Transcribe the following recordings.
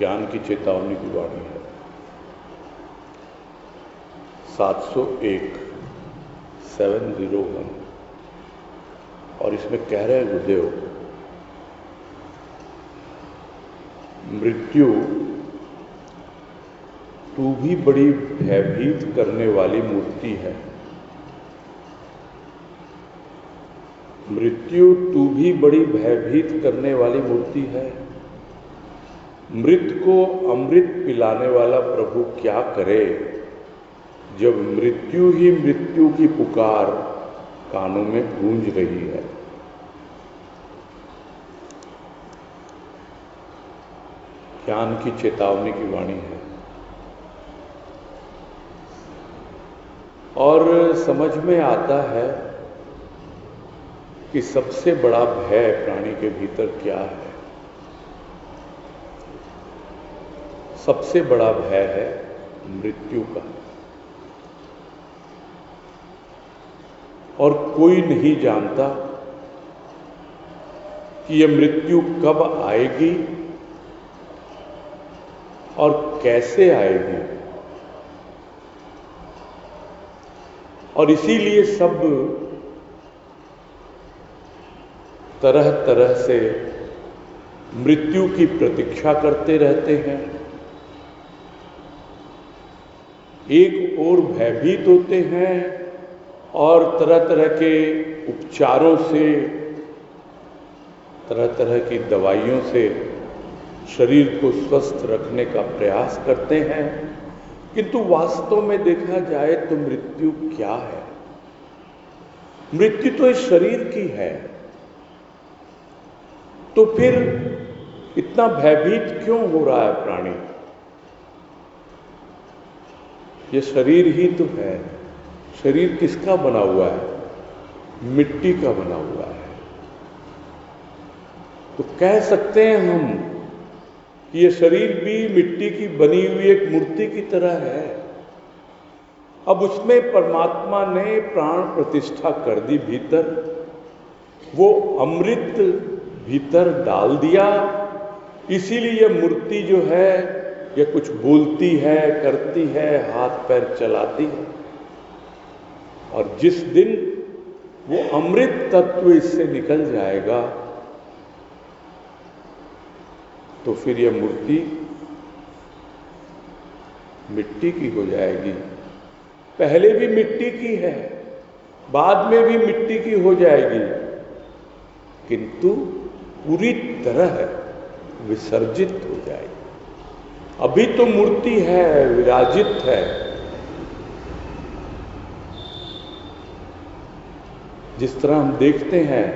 ज्ञान की चेतावनी की वाणी है। 701 701 और इसमें कह रहे हैं गुरुदेव, मृत्यु तू भी बड़ी भयभीत करने वाली मूर्ति है। मृत्यु तू भी बड़ी भयभीत करने वाली मूर्ति है। मृत को अमृत पिलाने वाला प्रभु क्या करे, जब मृत्यु ही मृत्यु की पुकार कानों में गूंज रही है। ज्ञान की चेतावनी की वाणी है। और समझ में आता है कि सबसे बड़ा भय प्राणी के भीतर क्या है। सबसे बड़ा भय है मृत्यु का। और कोई नहीं जानता कि यह मृत्यु कब आएगी और कैसे आएगी। और इसीलिए सब तरह तरह से मृत्यु की प्रतीक्षा करते रहते हैं। एक ओर भयभीत होते हैं और तरह तरह के उपचारों से, तरह तरह की दवाइयों से शरीर को स्वस्थ रखने का प्रयास करते हैं। किंतु वास्तव में देखा जाए तो मृत्यु क्या है? मृत्यु तो इस शरीर की है। तो फिर इतना भयभीत क्यों हो रहा है प्राणी? ये शरीर ही तो है। शरीर किसका बना हुआ है? मिट्टी का बना हुआ है। तो कह सकते हैं हम कि ये शरीर भी मिट्टी की बनी हुई एक मूर्ति की तरह है। अब उसमें परमात्मा ने प्राण प्रतिष्ठा कर दी भीतर, वो अमृत भीतर डाल दिया। इसीलिए यह मूर्ति जो है ये कुछ बोलती है, करती है, हाथ पैर चलाती है। और जिस दिन वो अमृत तत्व इससे निकल जाएगा तो फिर यह मूर्ति मिट्टी की हो जाएगी। पहले भी मिट्टी की है, बाद में भी मिट्टी की हो जाएगी, किंतु पूरी तरह विसर्जित हो जाएगी। अभी तो मूर्ति है, विराजित है। जिस तरह हम देखते हैं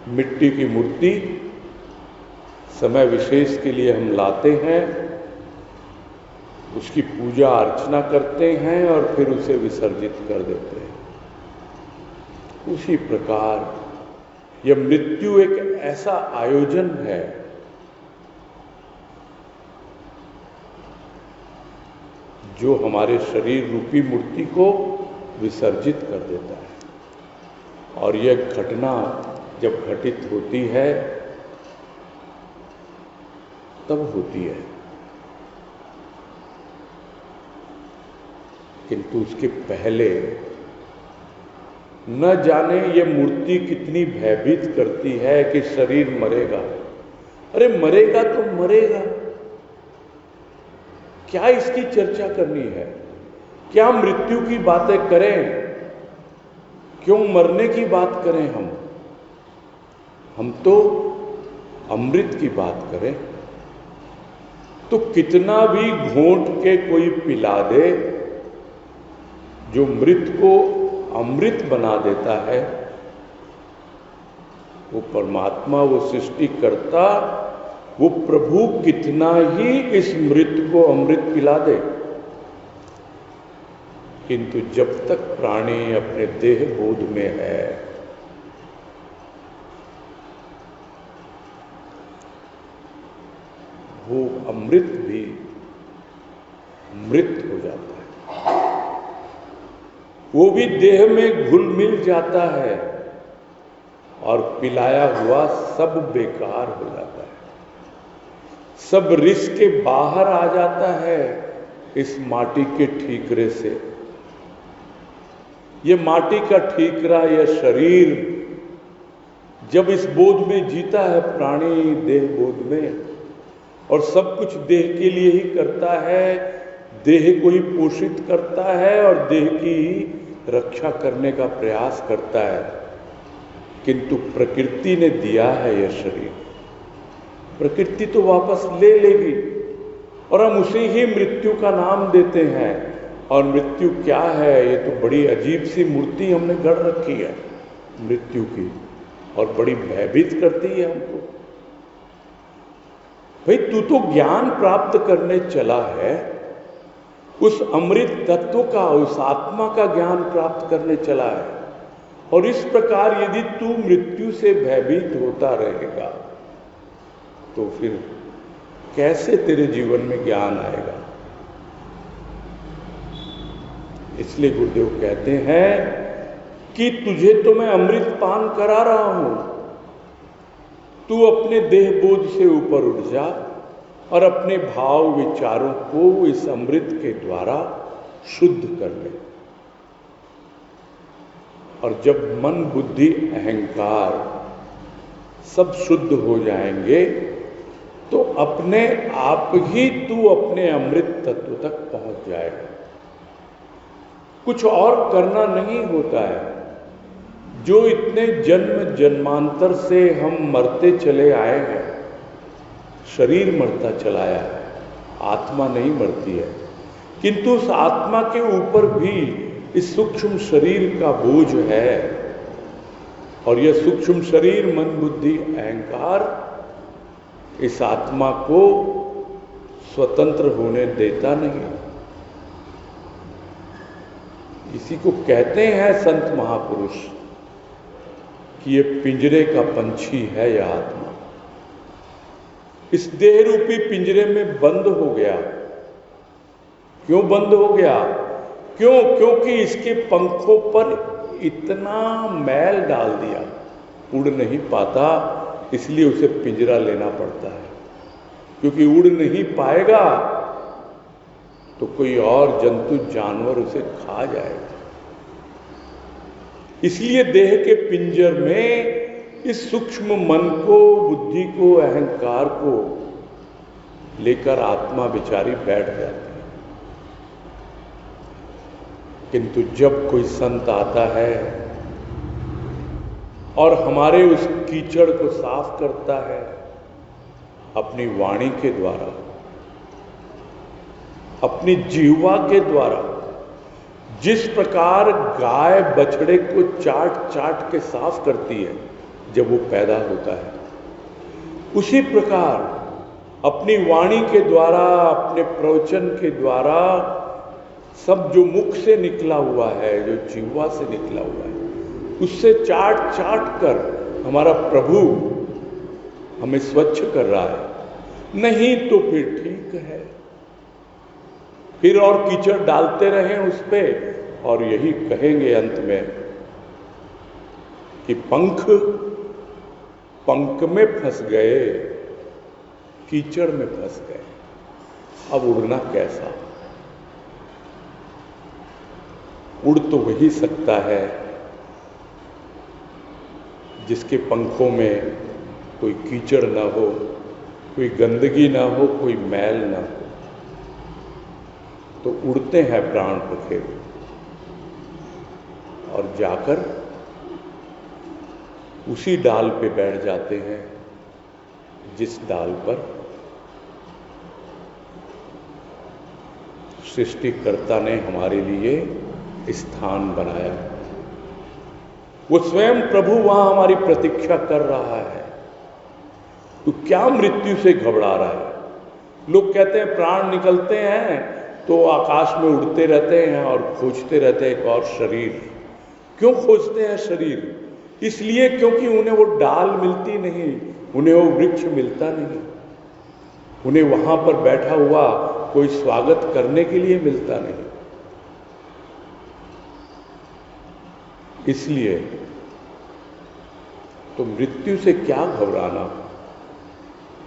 मिट्टी की मूर्ति समय विशेष के लिए हम लाते हैं, उसकी पूजा अर्चना करते हैं और फिर उसे विसर्जित कर देते हैं। उसी प्रकार यह मृत्यु एक ऐसा आयोजन है जो हमारे शरीर रूपी मूर्ति को विसर्जित कर देता है। और यह घटना जब घटित होती है तब होती है, किंतु उसके पहले न जाने ये मूर्ति कितनी भयभीत करती है कि शरीर मरेगा। अरे मरेगा तो मरेगा, क्या इसकी चर्चा करनी है? क्या मृत्यु की बातें करें? क्यों मरने की बात करें? हम तो अमृत की बात करें। तो कितना भी घोंट के कोई पिला दे, जो मृत को अमृत बना देता है, वो परमात्मा, वो सृष्टिकर्ता, वो प्रभु कितना ही इस मृत को अमृत पिला दे, किंतु जब तक प्राणी अपने देह बोध में है, वो अमृत भी मृत हो जाता है। वो भी देह में घुल मिल जाता है और पिलाया हुआ सब बेकार हो जाता है। सब रिस के बाहर आ जाता है इस माटी के ठीकरे से। ये माटी का ठीकरा, यह शरीर जब इस बोध में जीता है, प्राणी देह बोध में, और सब कुछ देह के लिए ही करता है, देह को ही पोषित करता है और देह की ही रक्षा करने का प्रयास करता है, किंतु प्रकृति ने दिया है यह शरीर, प्रकृति तो वापस ले लेगी और हम उसे ही मृत्यु का नाम देते हैं। और मृत्यु क्या है? ये तो बड़ी अजीब सी मूर्ति हमने गढ़ रखी है मृत्यु की, और बड़ी भयभीत करती है हमको। भाई तू तो ज्ञान प्राप्त करने चला है, उस अमृत तत्व का, उस आत्मा का ज्ञान प्राप्त करने चला है, और इस प्रकार यदि तू मृत्यु से भयभीत होता रहेगा तो फिर कैसे तेरे जीवन में ज्ञान आएगा? इसलिए गुरुदेव कहते हैं कि तुझे तो मैं अमृत पान करा रहा हूं, तू अपने देह बोध से ऊपर उठ जा और अपने भाव विचारों को इस अमृत के द्वारा शुद्ध कर ले। और जब मन बुद्धि अहंकार सब शुद्ध हो जाएंगे तो अपने आप ही तू अपने अमृत तत्व तक पहुंच जाएगा। कुछ और करना नहीं होता है। जो इतने जन्म जन्मांतर से हम मरते चले आए हैं, शरीर मरता चलाया है, आत्मा नहीं मरती है, किंतु उस आत्मा के ऊपर भी इस सूक्ष्म शरीर का बोझ है, और यह सूक्ष्म शरीर मन बुद्धि अहंकार इस आत्मा को स्वतंत्र होने देता नहीं। इसी को कहते हैं संत महापुरुष कि ये पिंजरे का पंछी है यह आत्मा, इस देह रूपी पिंजरे में बंद हो गया। क्यों बंद हो गया? क्योंकि इसके पंखों पर इतना मैल डाल दिया, उड़ नहीं पाता, इसलिए उसे पिंजरा लेना पड़ता है। क्योंकि उड़ नहीं पाएगा तो कोई और जंतु जानवर उसे खा जाएगा। इसलिए देह के पिंजर में इस सूक्ष्म मन को, बुद्धि को, अहंकार को लेकर आत्मा बेचारी बैठ जाती है। किंतु जब कोई संत आता है और हमारे उस कीचड़ को साफ करता है अपनी वाणी के द्वारा, अपनी जीवा के द्वारा, जिस प्रकार गाय बछड़े को चाट चाट के साफ करती है जब वो पैदा होता है, उसी प्रकार अपनी वाणी के द्वारा, अपने प्रवचन के द्वारा सब जो मुख से निकला हुआ है, जो जीवा से निकला हुआ है, उससे चाट चाट कर हमारा प्रभु हमें स्वच्छ कर रहा है। नहीं तो फिर ठीक है, फिर और कीचड़ डालते रहें उस पे, और यही कहेंगे अंत में कि पंख में फंस गए, कीचड़ में फंस गए, अब उड़ना कैसा? उड़ तो वही सकता है जिसके पंखों में कोई कीचड़ ना हो, कोई गंदगी ना हो, कोई मैल ना हो। तो उड़ते हैं प्राण पखेरु और जाकर उसी डाल पे बैठ जाते हैं जिस डाल पर सृष्टिकर्ता ने हमारे लिए स्थान बनाया। वो स्वयं प्रभु वहां हमारी प्रतीक्षा कर रहा है। तो क्या मृत्यु से घबरा रहा है? लोग कहते हैं प्राण निकलते हैं तो आकाश में उड़ते रहते हैं और खोजते रहते हैं एक और शरीर। क्यों खोजते हैं शरीर? इसलिए क्योंकि उन्हें वो डाल मिलती नहीं, उन्हें वो वृक्ष मिलता नहीं, उन्हें वहां पर बैठा हुआ कोई स्वागत करने के लिए मिलता नहीं। इसलिए तो मृत्यु से क्या घबराना?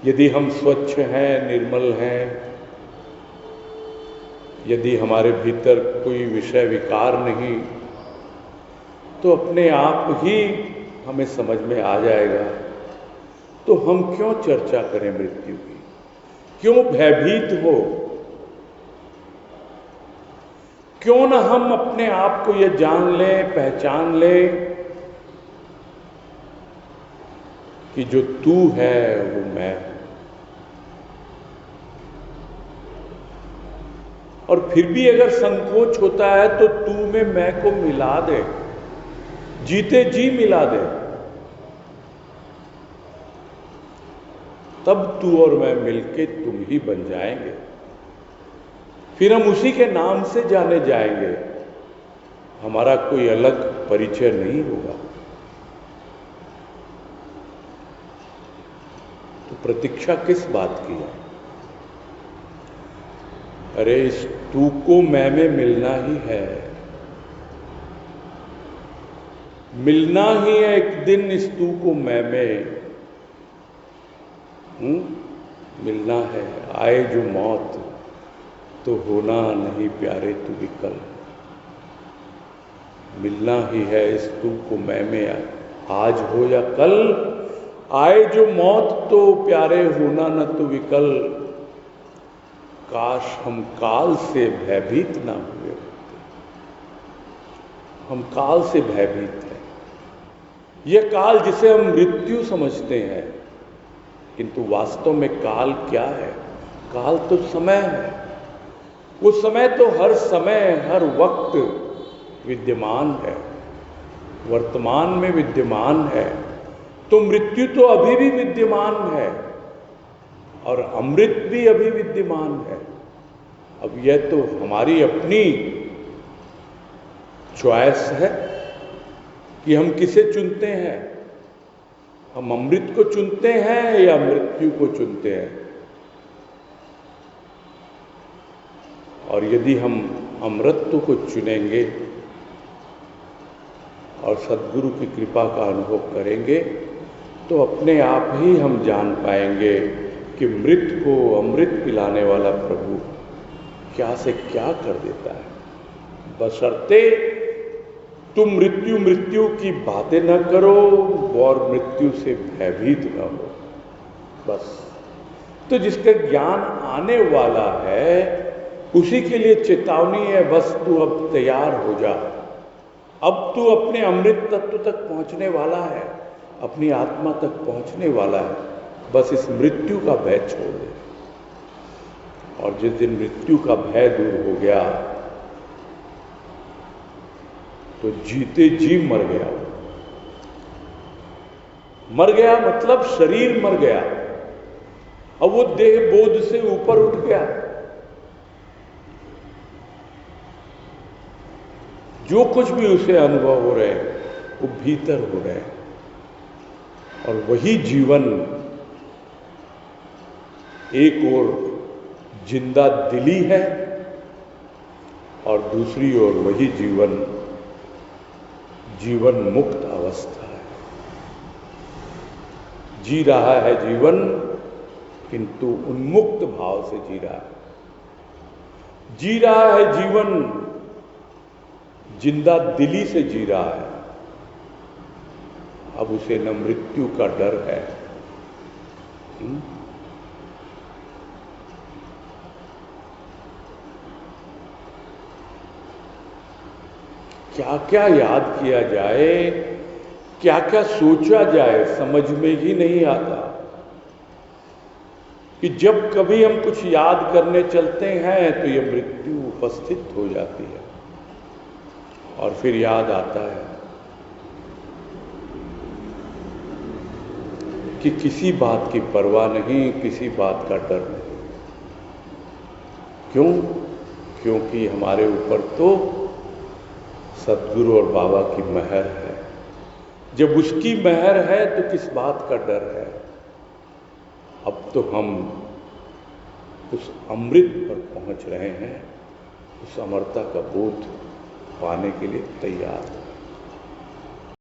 यदि हम स्वच्छ हैं, निर्मल हैं, यदि हमारे भीतर कोई विषय विकार नहीं, तो अपने आप ही हमें समझ में आ जाएगा। तो हम क्यों चर्चा करें मृत्यु की, क्यों भयभीत हो? क्यों ना हम अपने आप को यह जान लें, पहचान लें कि जो तू है वो मैं हूं। और फिर भी अगर संकोच होता है तो तू में मैं को मिला दे, जीते जी मिला दे, तब तू और मैं मिलके तुम ही बन जाएंगे। फिर हम उसी के नाम से जाने जाएंगे, हमारा कोई अलग परिचय नहीं होगा। तो प्रतीक्षा किस बात की है? अरे इस तू को मैं में मिलना ही है, मिलना ही है एक दिन इस तू को मैं में। मिलना है, आए जो मौत तो होना नहीं प्यारे तू विकल। मिलना ही है इस तू को मैं में, आज हो या कल, आए जो मौत तो प्यारे होना न तो विकल। काश हम काल से भयभीत ना हुए होते। हम काल से भयभीत हैं। यह काल जिसे हम मृत्यु समझते हैं, किंतु वास्तव में काल क्या है? काल तो समय है। वो समय तो हर समय, हर वक्त विद्यमान है, वर्तमान में विद्यमान है। तो मृत्यु तो अभी भी विद्यमान है और अमृत भी अभी विद्यमान है। अब यह तो हमारी अपनी चॉइस है कि हम किसे चुनते हैं। हम अमृत को चुनते हैं या मृत्यु को चुनते हैं। और यदि हम अमृतत्व को चुनेंगे और सद्गुरु की कृपा का अनुभव करेंगे, तो अपने आप ही हम जान पाएंगे कि मृत को अमृत पिलाने वाला प्रभु क्या से क्या कर देता है। बशर्ते तुम मृत्यु मृत्यु की बातें न करो और मृत्यु से भयभीत न हो, बस। तो जिसका ज्ञान आने वाला है उसी के लिए चेतावनी है, बस तू अब तैयार हो जा। अब तू अपने अमृत तत्व तक पहुंचने वाला है, अपनी आत्मा तक पहुंचने वाला है। बस इस मृत्यु का भय छोड़ दे। और जिस दिन मृत्यु का भय दूर हो गया तो जीते जी मर गया। मर गया मतलब शरीर मर गया। अब वो देह बोध से ऊपर उठ गया। जो कुछ भी उसे अनुभव हो रहे हैं वो भीतर हो रहे हैं। और वही जीवन एक ओर जिंदा दिली है और दूसरी ओर वही जीवन जीवन मुक्त अवस्था है। जी रहा है जीवन, किंतु उन्मुक्त भाव से जी रहा है। जी रहा है जीवन, जिंदा दिली से जी रहा है। अब उसे न मृत्यु का डर है। क्या क्या याद किया जाए, क्या क्या सोचा जाए, समझ में ही नहीं आता। कि जब कभी हम कुछ याद करने चलते हैं तो यह मृत्यु उपस्थित हो जाती है और फिर याद आता है कि किसी बात की परवाह नहीं, किसी बात का डर नहीं। क्यों? क्योंकि हमारे ऊपर तो सद्गुरु और बाबा की मेहर है। जब उसकी मेहर है तो किस बात का डर है। अब तो हम उस अमृत पर पहुंच रहे हैं, उस अमरता का बोध पाने के लिए तैयार हैं।